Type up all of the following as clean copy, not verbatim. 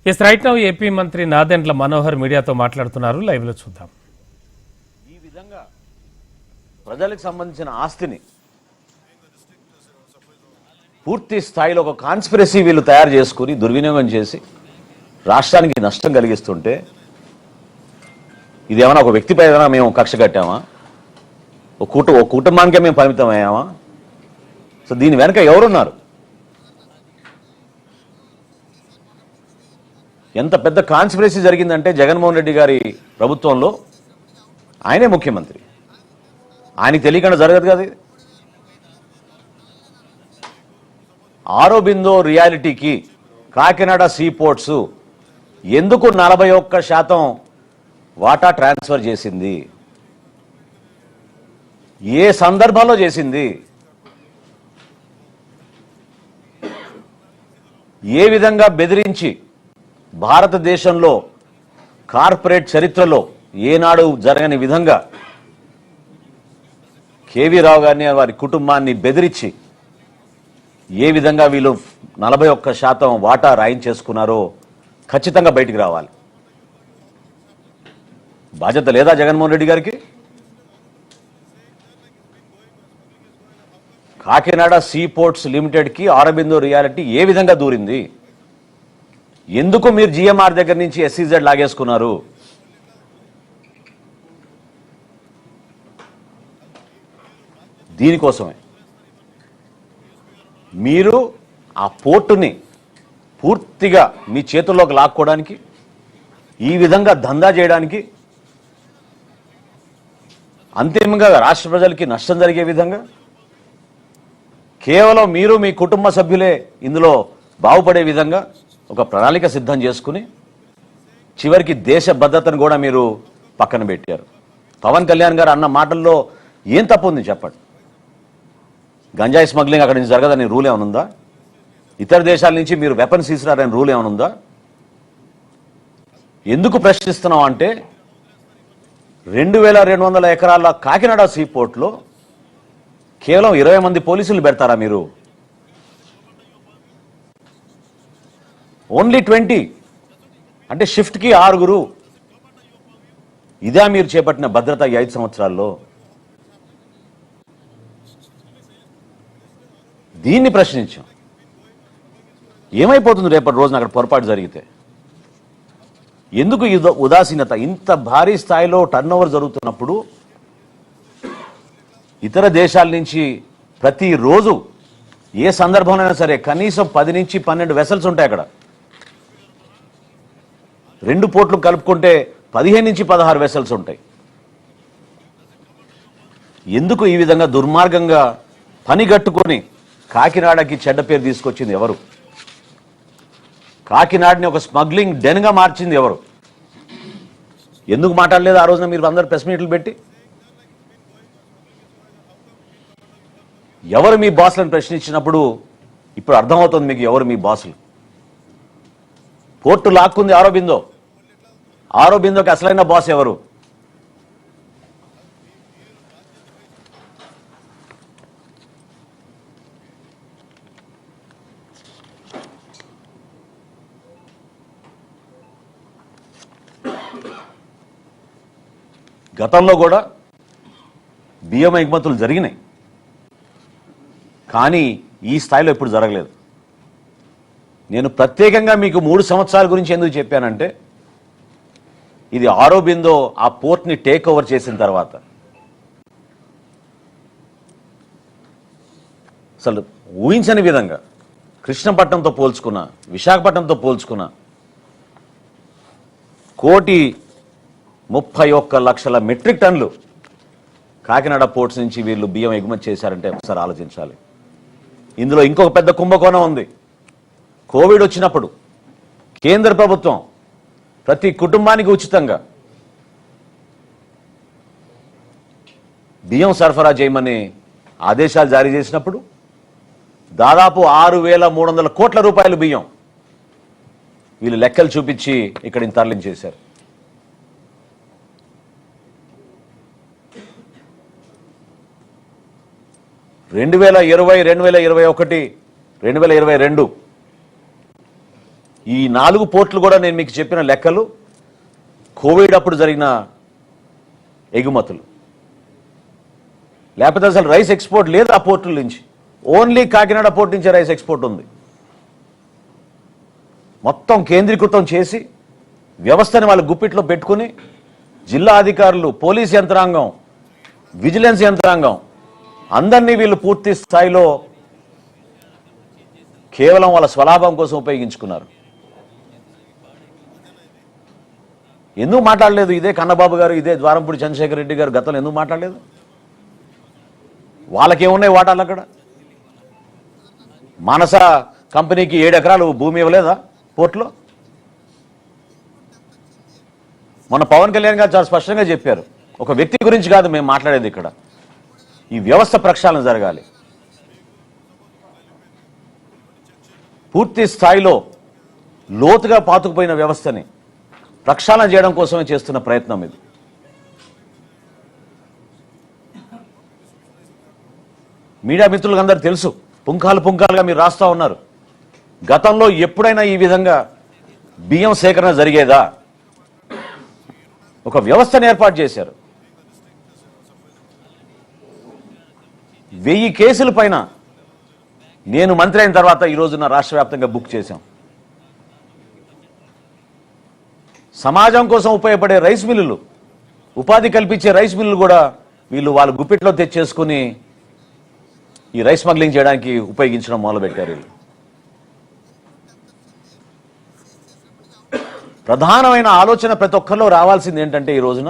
Yes right now AP మంత్రి నాదెండ్ల మనోహర్ మీడియాతో మాట్లాడుతున్నారు. లైవ్ లో చూద్దాం. ఈ విధంగా ప్రజలకు సంబంధించిన ఆస్తిని పూర్తి స్థాయిలో ఒక కాన్స్పిరసీ వీళ్ళు తయారు చేసుకుని దుర్వినియోగం చేసి రాష్ట్రానికి నష్టం కలిగిస్తుంటే ఇదేమన్నా ఒక వ్యక్తిపై ఏదైనా మేము కక్ష కట్టామా? ఒక కుటుంబానికే మేము పరిమితం అయ్యామా? సో దీని వెనక ఎవరున్నారు? ఎంత పెద్ద కాన్స్పిరసీ జరిగిందంటే జగన్మోహన్ రెడ్డి గారి ప్రభుత్వంలో ఆయనే ముఖ్యమంత్రి, ఆయనకి తెలియకుండా జరగదు కదా. ఆరోబిందో రియాలిటీకి కాకినాడ సీ పోర్ట్స్ ఎందుకు 41% వాటా ట్రాన్స్ఫర్ చేసింది? ఏ సందర్భంలో చేసింది? ఏ విధంగా బెదిరించి భారతదేశంలో కార్పొరేట్ చరిత్రలో ఏనాడు జరగని విధంగా కేవీ రావు గారిని వారి కుటుంబాన్ని బెదిరించి ఏ విధంగా వీళ్ళు 41% వాటా రాయించేసుకున్నారో ఖచ్చితంగా బయటికి రావాలి. బాధ్యత లేదా జగన్మోహన్ రెడ్డి గారికి? కాకినాడ సీ పోర్ట్స్ లిమిటెడ్కి ఆరోబిందో రియాలిటీ ఏ విధంగా దూరింది? ఎందుకు మీరు జిఎంఆర్ దగ్గర నుంచి ఎస్సీజెడ్ లాగేసుకున్నారు? దీనికోసమే మీరు ఆ పోర్టుని పూర్తిగా మీ చేతుల్లోకి లాక్కోవడానికి, ఈ విధంగా దందా చేయడానికి, అంతిమంగా రాష్ట్ర ప్రజలకి నష్టం జరిగే విధంగా కేవలం మీరు మీ కుటుంబ సభ్యులే ఇందులో బాగుపడే విధంగా ఒక ప్రణాళిక సిద్ధం చేసుకుని చివరికి దేశ భద్రతను కూడా మీరు పక్కన పెట్టారు. పవన్ కళ్యాణ్ గారు అన్న మాటల్లో ఏం తప్పు ఉంది చెప్పండి? గంజాయి స్మగ్లింగ్ అక్కడి నుంచి జరగదని రూల్ ఏమైనా ఉందా? ఇతర దేశాల నుంచి మీరు వెపన్స్ తీసుకురారని రూల్ ఏమైనా ఉందా? ఎందుకు ప్రశ్నిస్తున్నాం అంటే 2200 ఎకరాల కాకినాడ సీ పోర్ట్లో కేవలం 20 మంది పోలీసులు పెడతారా మీరు? ఓన్లీ 20 అంటే షిఫ్ట్కి 6. ఇదా మీరు చేపట్టిన భద్రత ఈ 5 సంవత్సరాల్లో? దీన్ని ప్రశ్నించాం. ఏమైపోతుంది రేపటి రోజున అక్కడ పొరపాటు జరిగితే? ఎందుకు ఉదాసీనత? ఇంత భారీ స్థాయిలో టర్నోవర్ జరుగుతున్నప్పుడు ఇతర దేశాల నుంచి ప్రతిరోజు ఏ సందర్భంలోనైనా సరే కనీసం 10 నుంచి 12 వెసల్స్ ఉంటాయి అక్కడ. 2 పోర్ట్లు కలుపుకుంటే 15 నుంచి 16 వెసల్స్ ఉంటాయి. ఎందుకు ఈ విధంగా దుర్మార్గంగా పనిగట్టుకొని కాకినాడకి చెడ్డ పేరు తీసుకొచ్చింది ఎవరు? కాకినాడని ఒక స్మగ్లింగ్ డెన్గా మార్చింది ఎవరు? ఎందుకు మాట్లాడలేదు ఆ రోజున మీరు అందరు ప్రెస్ మీట్లు పెట్టి? ఎవరు మీ బాసులను ప్రశ్నించినప్పుడు ఇప్పుడు అర్థమవుతుంది మీకు ఎవరు మీ బాసులు. పోర్టు లాక్కుంది ఆరోబిందో. ఆరోబిందోకి అసలైన బాస్ ఎవరు? గతంలో కూడా బియ్యం ఎగుమతులు జరిగినాయి, కానీ ఈ స్థాయిలో ఎప్పుడు జరగలేదు. నేను ప్రత్యేకంగా మీకు 3 సంవత్సరాల గురించి ఎందుకు చెప్పానంటే ఇది ఆరోబిందో ఆ పోర్ట్ని టేక్ ఓవర్ చేసిన తర్వాత అసలు ఊహించని విధంగా కృష్ణపట్నంతో పోల్చుకున్న, విశాఖపట్నంతో పోల్చుకున్న 1,31,00,000 మెట్రిక్ టన్నులు కాకినాడ పోర్ట్స్ నుంచి వీళ్ళు బియ్యం ఎగుమతి చేశారంటే ఒకసారి ఆలోచించాలి. ఇందులో ఇంకొక పెద్ద కుంభకోణం ఉంది. కోవిడ్ వచ్చినప్పుడు కేంద్ర ప్రభుత్వం ప్రతి కుటుంబానికి ఉచితంగా బియ్యం సరఫరా చేయమని ఆదేశాలు జారీ చేసినప్పుడు దాదాపు 6,300 కోట్ల రూపాయలు బియ్యం వీళ్ళు లెక్కలు చూపించి ఇక్కడికి తరలించేశారు. 2020, 2021, 2022 ఈ 4 పోర్టులు కూడా నేను మీకు చెప్పిన లెక్కలు కోవిడ్ అప్పుడు జరిగిన ఎగుమతులు. లేకపోతే అసలు రైస్ ఎక్స్పోర్ట్ లేదు ఆ పోర్టుల నుంచి. ఓన్లీ కాకినాడ పోర్ట్ నుంచే రైస్ ఎక్స్పోర్ట్ ఉంది. మొత్తం కేంద్రీకృతం చేసి వ్యవస్థని వాళ్ళ గుప్పిట్లో పెట్టుకుని జిల్లా అధికారులు, పోలీస్ యంత్రాంగం, విజిలెన్స్ యంత్రాంగం అందరినీ వీళ్ళు పూర్తి స్థాయిలో కేవలం వాళ్ళ స్వలాభం కోసం ఉపయోగించుకున్నారు. ఎందుకు మాట్లాడలేదు ఇదే కన్నబాబు గారు, ఇదే ద్వారంపూడి చంద్రశేఖర్ రెడ్డి గారు గతంలో ఎందుకు మాట్లాడలేదు? వాళ్ళకేమున్నాయి వాటాలు అక్కడ? మానస కంపెనీకి 7 ఎకరాలు భూమి ఇవ్వలేదా పోర్టులో? మన పవన్ కళ్యాణ్ గారు చాలా స్పష్టంగా చెప్పారు, ఒక వ్యక్తి గురించి కాదు మేము మాట్లాడేది, ఇక్కడ ఈ వ్యవస్థ ప్రక్షాళన జరగాలి. పూర్తి స్థాయిలో లోతుగా పాతుకుపోయిన వ్యవస్థని ప్రక్షాళన చేయడం కోసమే చేస్తున్న ప్రయత్నం ఇది. మీడియా మిత్రులకు అందరూ తెలుసు, పుంఖాలుగా మీరు రాస్తా ఉన్నారు. గతంలో ఎప్పుడైనా ఈ విధంగా బియ్యం సేకరణ జరిగేదా? ఒక వ్యవస్థను ఏర్పాటు చేశారు. 1000 కేసుల పైన నేను మంత్రి అయిన తర్వాత ఈ రోజున రాష్ట్ర వ్యాప్తంగా బుక్ చేశాం. సమాజం కోసం ఉపయోగపడే రైస్ మిల్లులు, ఉపాధి కల్పించే రైస్ మిల్లులు కూడా వీళ్ళు వాళ్ళ గుప్పిట్లో తెచ్చేసుకుని ఈ రైస్ స్మగ్లింగ్ చేయడానికి ఉపయోగించడం మొదలుపెట్టారు. వీళ్ళు ప్రధానమైన ఆలోచన ప్రతి ఒక్కరిలో రావాల్సింది ఏంటంటే, ఈ రోజున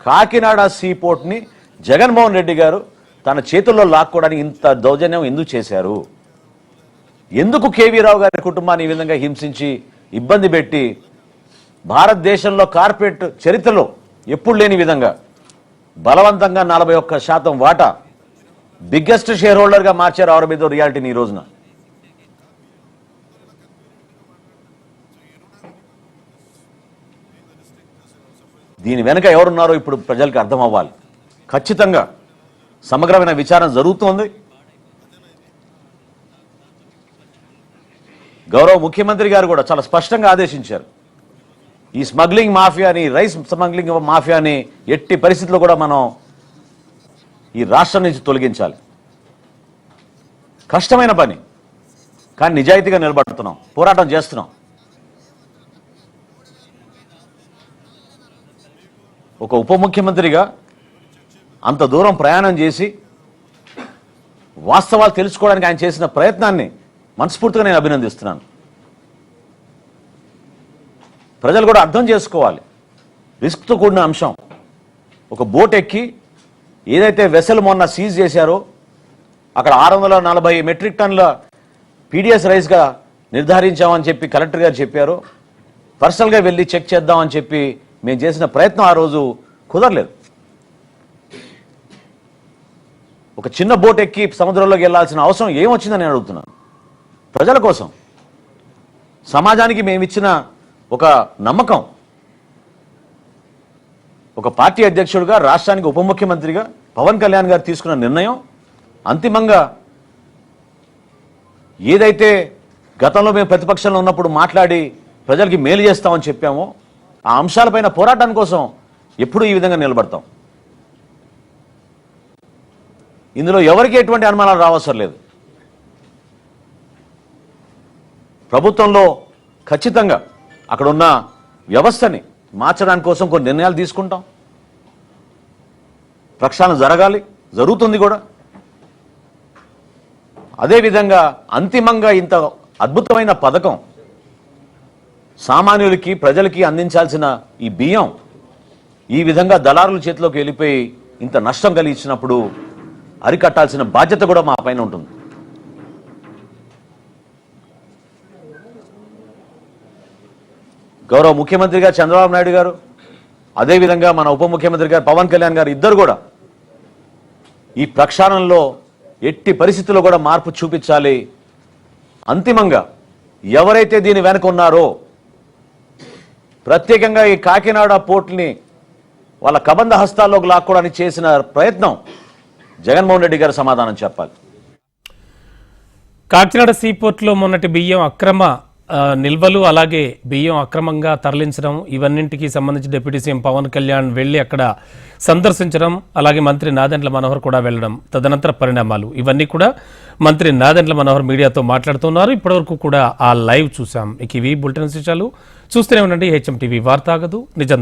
కాకినాడ సీ పోర్ట్ని జగన్మోహన్ రెడ్డి గారు తన చేతుల్లో లాక్కోవడానికి ఇంత దౌర్జన్యం ఎందుకు చేశారు? ఎందుకు కేవీ రావు గారి కుటుంబాన్ని ఈ విధంగా హింసించి ఇబ్బంది పెట్టి భారతదేశంలో కార్పొరేట్ చరిత్రలో ఎప్పుడు లేని విధంగా బలవంతంగా 41% వాటా బిగ్గెస్ట్ షేర్ హోల్డర్గా మార్చారు ఆరోబిదో రియాలిటీని ఈ రోజున. దీని వెనుక ఎవరున్నారో ఇప్పుడు ప్రజలకు అర్థం అవ్వాలి. ఖచ్చితంగా సమగ్రమైన విచారణ జరుగుతోంది. గౌరవ ముఖ్యమంత్రి గారు కూడా చాలా స్పష్టంగా ఆదేశించారు, ఈ స్మగ్లింగ్ మాఫియాని, రైస్ స్మగ్లింగ్ మాఫియాని ఎట్టి పరిస్థితుల్లో కూడా మనం ఈ రాష్ట్రం నుంచి తొలగించాలి. కష్టమైన పని, కానీ నిజాయితీగా నిలబడుతున్నాం, పోరాటం చేస్తున్నాం. ఒక ఉప ముఖ్యమంత్రిగా అంత దూరం ప్రయాణం చేసి వాస్తవాలు తెలుసుకోవడానికి ఆయన చేసిన ప్రయత్నాన్ని మనస్ఫూర్తిగా నేను అభినందిస్తున్నాను. ప్రజలు కూడా అర్థం చేసుకోవాలి, రిస్క్తో కూడిన అంశం. ఒక బోట్ ఎక్కి ఏదైతే వెసల్ మొన్న సీజ్ చేశారో అక్కడ 640 మెట్రిక్ టన్నుల పీడిఎస్ రైస్గా నిర్ధారించామని చెప్పి కలెక్టర్ గారు చెప్పారు. పర్సనల్గా వెళ్ళి చెక్ చేద్దామని చెప్పి మేము చేసిన ప్రయత్నం ఆ రోజు కుదరలేదు. ఒక చిన్న బోట్ ఎక్కి సముద్రంలోకి వెళ్లాల్సిన అవసరం ఏమొచ్చిందని నేను అడుగుతున్నాను. ప్రజల కోసం, సమాజానికి మేమిచ్చిన ఒక నమ్మకం, ఒక పార్టీ అధ్యక్షుడిగా, రాష్ట్రానికి ఉప ముఖ్యమంత్రిగా పవన్ కళ్యాణ్ గారు తీసుకున్న నిర్ణయం అంతిమంగా ఏదైతే గతంలో మేము ప్రతిపక్షంలో ఉన్నప్పుడు మాట్లాడి ప్రజలకి మేలు చేస్తామని చెప్పామో ఆ అంశాలపైన పోరాటం కోసం ఎప్పుడూ ఈ విధంగా నిలబడతాం. ఇందులో ఎవరికి ఎటువంటి అనుమానాలు రావసరం లేదు. ప్రభుత్వంలో ఖచ్చితంగా అక్కడ ఉన్న వ్యవస్థని మార్చడానికి కోసం కొన్ని నిర్ణయాలు తీసుకుంటాం. ప్రక్షాళన జరగాలి, జరుగుతుంది కూడా. అదేవిధంగా అంతిమంగా ఇంత అద్భుతమైన పథకం సామాన్యులకి, ప్రజలకి అందించాల్సిన ఈ బియ్యం ఈ విధంగా దళారుల చేతిలోకి వెళ్ళిపోయి ఇంత నష్టం కలిగించినప్పుడు అరికట్టాల్సిన బాధ్యత కూడా మా పైన ఉంటుంది. గౌరవ ముఖ్యమంత్రిగా చంద్రబాబు నాయుడు గారు, అదేవిధంగా మన ఉప ముఖ్యమంత్రి గారు పవన్ కళ్యాణ్ గారు ఇద్దరు కూడా ఈ ప్రక్షాళనలో ఎట్టి పరిస్థితుల్లో కూడా మార్పు చూపించాలి. అంతిమంగా ఎవరైతే దీని వెనక ఉన్నారో, ప్రత్యేకంగా ఈ కాకినాడ పోర్టుని వాళ్ళ కబంధ హస్తాల్లోకి లాక్కోవడానికి చేసిన ప్రయత్నం జగన్మోహన్ రెడ్డి గారు సమాధానం చెప్పాలి. కాకినాడ సీపోర్టులో మొన్నటి బియ్యం అక్రమ నిల్వలు అలాగే బియ్యం అక్రమంగా తరలించడం ఇవన్నింటికి సంబంధించి డిప్యూటీ సీఎం పవన్ కళ్యాణ్ వెళ్లి అక్కడ సందర్శించడం, అలాగే మంత్రి నాదెండ్ల మనోహర్ కూడా వెళ్ళడం, తదనంతర పరిణామాలు ఇవన్నీ కూడా మంత్రి నాదెండ్ల మనోహర్ మీడియాతో మాట్లాడుతున్నారు. ఇప్పటివరకు కూడా ఆ లైవ్ చూసాం. ఇక ఇవి బులెటిన్ విశేషాలు. చూస్తూనే ఉండండి HM టీవీ. వార్త ఆగదు, నిజం.